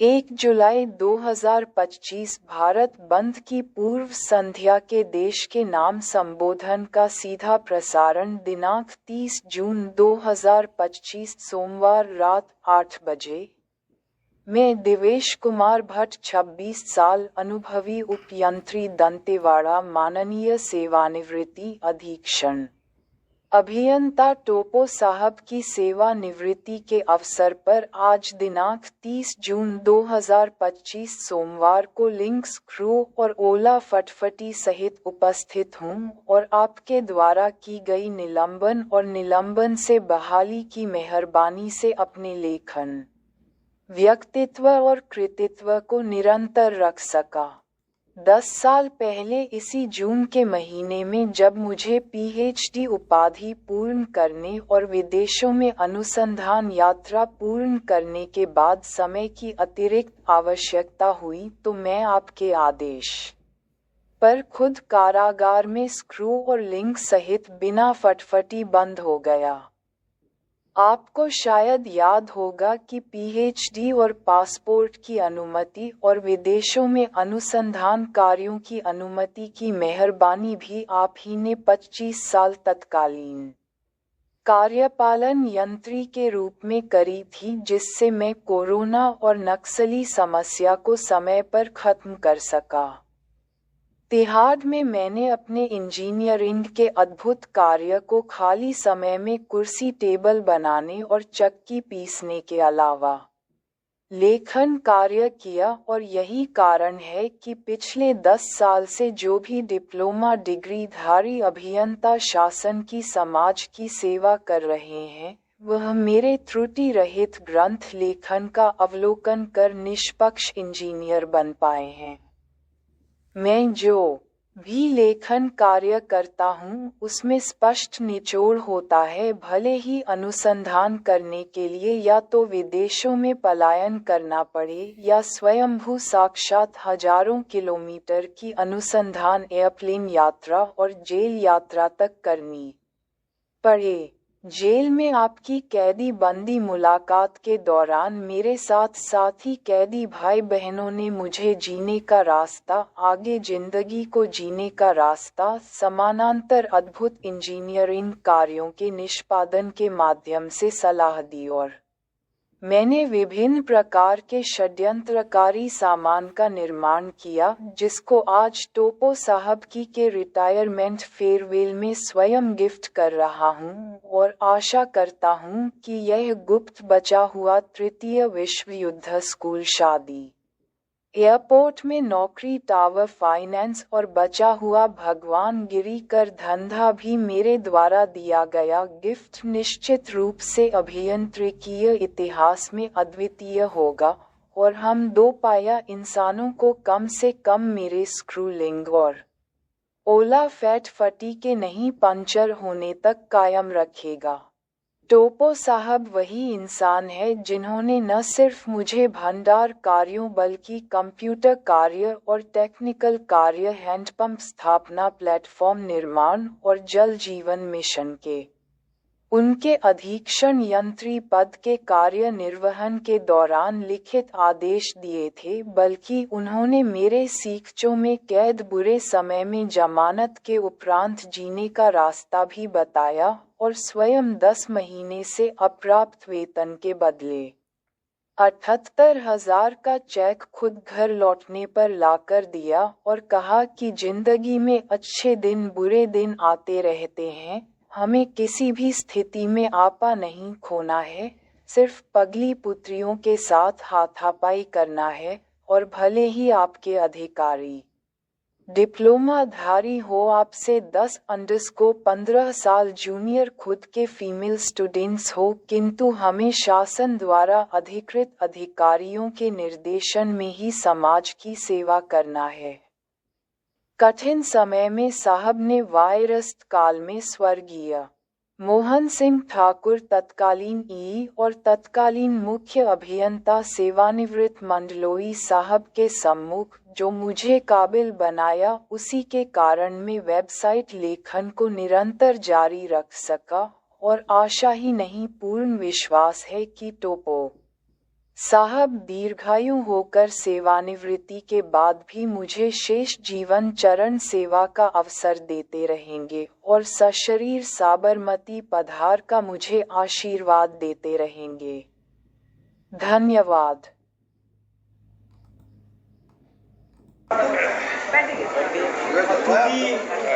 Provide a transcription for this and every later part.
1 जुलाई 2025 भारत बंद की पूर्व संध्या के देश के नाम संबोधन का सीधा प्रसारण दिनांक 30 जून 2025 सोमवार रात 8 बजे। मैं देवेश कुमार भट्ट 26 साल अनुभवी उपयंत्री दंतेवाड़ा माननीय सेवानिवृत्ति अधीक्षण अभियंता टोपो साहब की सेवानिवृत्ति के अवसर पर आज दिनांक 30 जून 2025 सोमवार को लिंक्स क्रू और ओला फटफटी सहित उपस्थित हूं और आपके द्वारा की गई निलंबन और निलंबन से बहाली की मेहरबानी से अपने लेखन, व्यक्तित्व और कृतित्व को निरंतर रख सका। 10 साल पहले इसी जून के महीने में जब मुझे पीएचडी उपाधि पूर्ण करने और विदेशों में अनुसंधान यात्रा पूर्ण करने के बाद समय की अतिरिक्त आवश्यकता हुई तो मैं आपके आदेश पर खुद कारागार में स्क्रू और लिंक सहित बिना फटफटी बंद हो गया। आपको शायद याद होगा कि पीएचडी और पासपोर्ट की अनुमति और विदेशों में अनुसंधान कार्यों की अनुमति की मेहरबानी भी आप ही ने 25 साल तत्कालीन कार्यपालन यंत्री के रूप में करी थी, जिससे मैं कोरोना और नक्सली समस्या को समय पर खत्म कर सका। तिहाड़ में मैंने अपने इंजीनियरिंग के अद्भुत कार्य को खाली समय में कुर्सी टेबल बनाने और चक्की पीसने के अलावा लेखन कार्य किया और यही कारण है कि पिछले 10 साल से जो भी डिप्लोमा डिग्रीधारी अभियंता शासन की समाज की सेवा कर रहे हैं वह मेरे त्रुटि रहित ग्रंथ लेखन का अवलोकन कर निष्पक्ष इंजीनियर बन पाए हैं। मैं जो भी लेखन कार्य करता हूँ उसमें स्पष्ट निचोड़ होता है, भले ही अनुसंधान करने के लिए या तो विदेशों में पलायन करना पड़े या स्वयंभू साक्षात हजारों किलोमीटर की अनुसंधान एयरप्लेन यात्रा और जेल यात्रा तक करनी पड़े। जेल में आपकी कैदी बंदी मुलाकात के दौरान मेरे साथ साथी कैदी भाई बहनों ने मुझे जीने का रास्ता, आगे जिंदगी को जीने का रास्ता, समानांतर अद्भुत इंजीनियरिंग कार्यों के निष्पादन के माध्यम से सलाह दी और मैंने विभिन्न प्रकार के षड्यंत्रकारी सामान का निर्माण किया, जिसको आज टोपो साहब की के रिटायरमेंट फेयरवेल में स्वयं गिफ्ट कर रहा हूं और आशा करता हूं कि यह गुप्त बचा हुआ तृतीय विश्व युद्ध स्कूल शादी एयरपोर्ट में नौकरी टावर फाइनेंस और बचा हुआ भगवान गिरी कर धंधा भी मेरे द्वारा दिया गया गिफ्ट निश्चित रूप से अभियांत्रिकीय इतिहास में अद्वितीय होगा और हम दो पाया इंसानों को कम से कम मेरे स्क्रूलिंग और ओला फटफटी के नहीं पंचर होने तक कायम रखेगा। टोपो साहब वही इंसान है जिन्होंने न सिर्फ मुझे भंडार कार्यों बल्कि कंप्यूटर कार्य और टेक्निकल कार्य, हैंडपंप स्थापना, प्लेटफॉर्म निर्माण और जल जीवन मिशन के उनके अधीक्षण यंत्री पद के कार्य निर्वहन के दौरान लिखित आदेश दिए थे, बल्कि उन्होंने मेरे सीखचों में कैद बुरे समय में जमानत के उपरांत जीने का रास्ता भी बताया और स्वयं 10 महीने से अप्राप्त वेतन के बदले 78,000 का चेक खुद घर लौटने पर लाकर दिया और कहा कि जिंदगी में अच्छे दिन बुरे दिन आते रहते हैं, हमें किसी भी स्थिति में आपा नहीं खोना है, सिर्फ पगली पुत्रियों के साथ हाथापाई करना है और भले ही आपके अधिकारी डिप्लोमाधारी हो, आपसे 10-15 साल जूनियर खुद के फीमेल स्टूडेंट्स हो, किंतु हमें शासन द्वारा अधिकृत अधिकारियों के निर्देशन में ही समाज की सेवा करना है। कठिन समय में साहब ने वायरस काल में स्वर्गीय मोहन सिंह ठाकुर तत्कालीन ई और तत्कालीन मुख्य अभियंता सेवानिवृत्त मंडलोई साहब के सम्मुख जो मुझे काबिल बनाया, उसी के कारण मैं वेबसाइट लेखन को निरंतर जारी रख सका और आशा ही नहीं पूर्ण विश्वास है कि टोपो साहब दीर्घायु होकर सेवानिवृत्ति के बाद भी मुझे शेष जीवन चरण सेवा का अवसर देते रहेंगे और सशरीर साबरमती पधार का मुझे आशीर्वाद देते रहेंगे। धन्यवाद। क्योंकि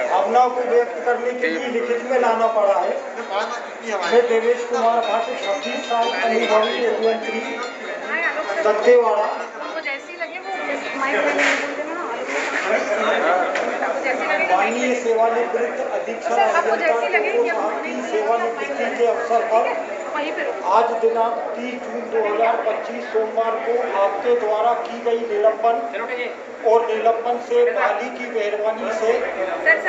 भावनाओं को व्यक्त करने के लिए लिखित में लाना पड़ा है। मैं देवेश कुमार भट्ट, 26 साल, अनुभवी अभियंत्री, दत्तेवाड़ा। माननीय सेवानिवृत्त अधीक्षक अभियंता की सेवानिवृत्ति के अवसर पर आज दिनांक 30 जून 2025 सोमवार को आपके द्वारा की गई निलंबन और निलंबन से बहाली की मेहरबानी से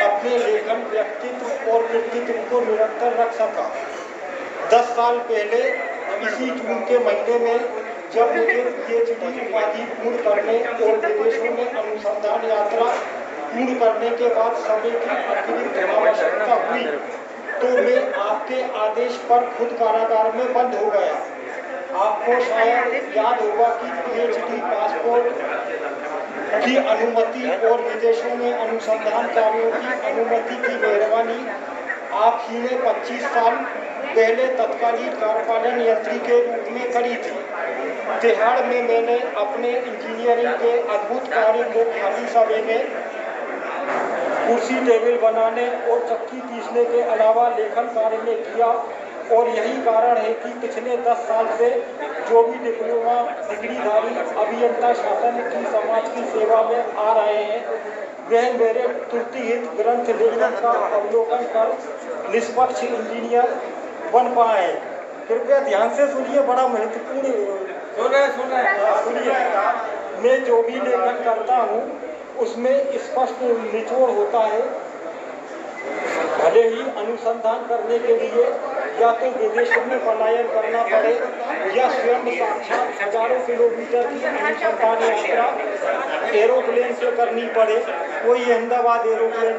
अपने लेखन, व्यक्तित्व और कृतित्व को निरंतर रख सका। 10 साल पहले इसी जून के महीने में जब मुझे PhD उपाधि पूर्ण करने और विदेशों में अनुसंधान यात्रा पूर्ण करने के बाद समय की अतिरिक्त आवश्यकता हुई तो मैं आपके आदेश पर खुद कारागार में बंद हो गया। आपको शायद याद होगा कि PhD पासपोर्ट की अनुमति और विदेशों में अनुसंधान कार्यों की अनुमति की मेहरबानी आप ही ने 25 साल पहले तत्कालीन कार्यपालन यंत्री के रूप में करी थी। तिहाड़ में मैंने अपने इंजीनियरिंग के अद्भुत कार्य को खाली समय में कुर्सी टेबल बनाने और चक्की पीसने के अलावा लेखन कार्य में किया और यही कारण है कि पिछले 10 साल से जो भी डिप्लोमा डिग्रीधारी अभियंता शासन की समाज की सेवा में आ रहे हैं वह मेरे त्रुटिहित ग्रंथ लेखन का अवलोकन कर निष्पक्ष इंजीनियर बन पाए। कृपया ध्यान से सुनिए, बड़ा महत्वपूर्ण सुनिए। मैं जो भी लेखन करता हूँ उसमें स्पष्ट निचोड़ होता है। भले ही अनुसंधान करने के लिए या तो विदेशों में पलायन करना पड़े या स्वयं साक्षात हजारों किलोमीटर की अनुसंधान यात्रा एरोप्लेन से करनी पड़े, कोई अहमदाबाद एरोप्लेन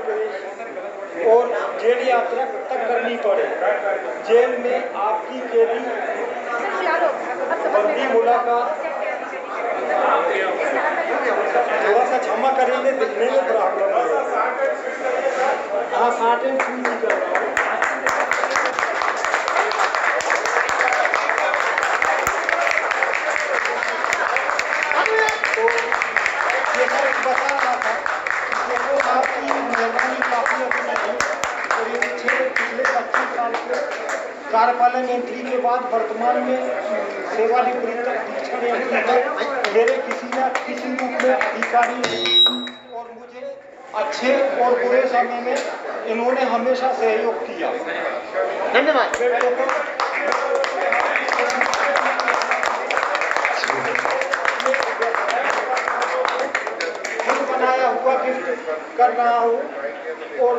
और जेल यात्रा तक करनी पड़े। जेल में आपकी कैदी बंदी मुलाकात थोड़ा सा क्षमा करेंगे, दिखने में प्रॉब्लम है। हाँ, 60 इंच नहीं कर रहा हूँ। तो ये सर बता रहा था कि आपकी मेहरबानी काफ़ी अच्छी है और ये पिछले 25 साल से कार्यपालन यंत्री के बाद वर्तमान में सेवानिवृत्त अधीक्षण यंत्री तक मेरे किसी न किसी रूप में अधिकारी और मुझे अच्छे और बुरे समय में इन्होंने हमेशा सहयोग किया। धन्यवाद। खुद बनाया हुआ गिफ्ट कर रहा हूँ और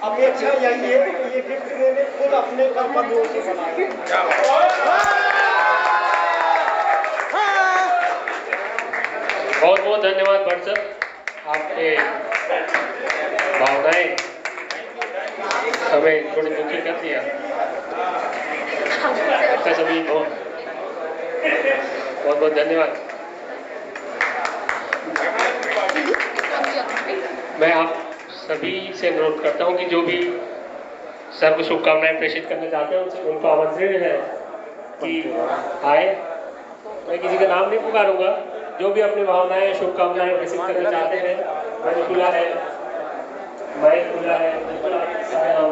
अपेक्षा यही है कि ये गिफ्ट मैंने खुद अपने कर्मयों से बनाया। बहुत बहुत धन्यवाद भट्ट सर, आपके भावनाएं हमें थोड़ी दुखी कर दिया। आपका सभी बहुत बहुत धन्यवाद। मैं आप सभी से अनुरोध करता हूं कि जो भी सर को शुभकामनाएं प्रेषित करना चाहते हैं उनको आमंत्रण है कि आए। मैं किसी का नाम नहीं पुकारूंगा, जो भी अपनी भावनाएं शुभकामनाएं प्रेषित करना चाहते हैं, मैंने खुला है, माइक खुला है, बिल्कुल आप सारे नाम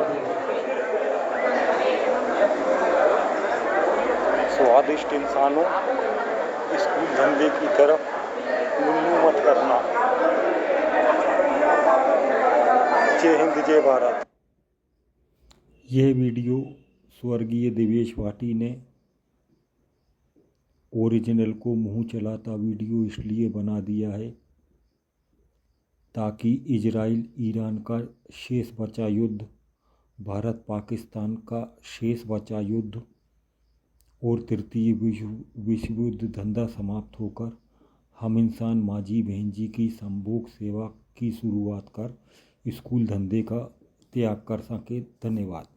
स्वादिष्ट इंसानों, स्कूल धंधे की तरफ मुन्नू मत करना। जय हिंद, जय भारत। यह वीडियो स्वर्गीय देवेश भाटी ने ओरिजिनल को मुंह चलाता वीडियो इसलिए बना दिया है ताकि इजराइल ईरान का शेष बचा युद्ध, भारत पाकिस्तान का शेष बचा युद्ध और तृतीय विश्व युद्ध धंधा समाप्त होकर हम इंसान माजी बहन जी की संभोग सेवा की शुरुआत कर स्कूल धंधे का त्याग कर सके। धन्यवाद।